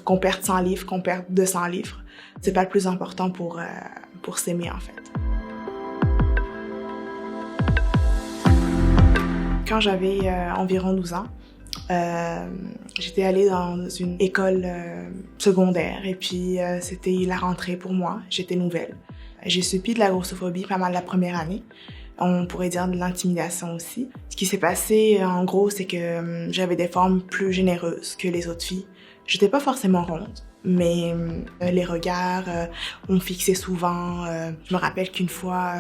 Qu'on perde 100 livres, qu'on perde 200 livres, c'est pas le plus important pour s'aimer, en fait. Quand j'avais environ 12 ans, j'étais allée dans une école secondaire et puis c'était la rentrée pour moi, j'étais nouvelle. J'ai subi de la grossophobie pas mal la première année. On pourrait dire de l'intimidation aussi. Ce qui s'est passé, en gros, c'est que j'avais des formes plus généreuses que les autres filles. J'étais pas forcément ronde, mais les regards on me fixait souvent. Je me rappelle qu'une fois,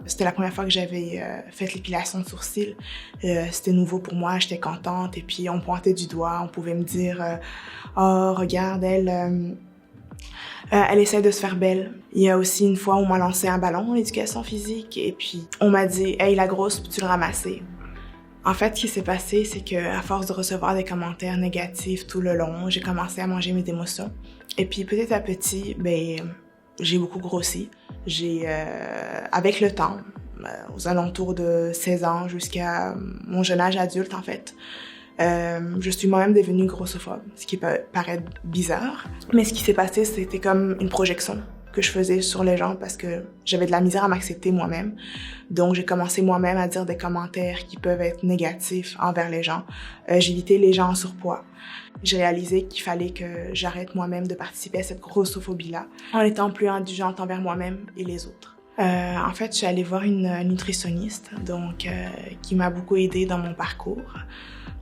c'était la première fois que j'avais fait l'épilation de sourcils. C'était nouveau pour moi, j'étais contente. Et puis on pointait du doigt, on pouvait me dire « Oh, regarde, elle essaie de se faire belle. » Il y a aussi une fois où on m'a lancé un ballon en éducation physique et puis on m'a dit « Hey, la grosse, peux-tu le ramasser? » En fait, ce qui s'est passé, c'est qu'à force de recevoir des commentaires négatifs tout le long, j'ai commencé à manger mes émotions. Et puis petit à petit, j'ai beaucoup grossi. Avec le temps, aux alentours de 16 ans jusqu'à mon jeune âge adulte en fait, je suis moi-même devenue grossophobe, ce qui peut paraître bizarre. Mais ce qui s'est passé, c'était comme une projection que je faisais sur les gens parce que j'avais de la misère à m'accepter moi-même. Donc, j'ai commencé moi-même à dire des commentaires qui peuvent être négatifs envers les gens. J'évitais les gens en surpoids. J'ai réalisé qu'il fallait que j'arrête moi-même de participer à cette grossophobie-là en étant plus indulgente envers moi-même et les autres. En fait, je suis allée voir une nutritionniste qui m'a beaucoup aidée dans mon parcours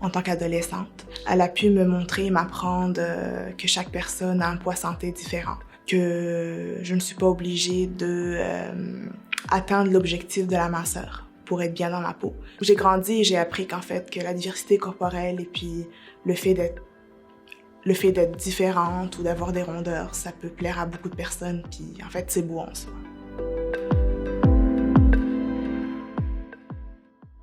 en tant qu'adolescente. Elle a pu me montrer et m'apprendre que chaque personne a un poids santé différent, que je ne suis pas obligée de atteindre l'objectif de la minceur pour être bien dans ma peau. J'ai grandi et j'ai appris qu'en fait, que la diversité corporelle et puis le fait d'être différente ou d'avoir des rondeurs, ça peut plaire à beaucoup de personnes, puis en fait, c'est beau en soi.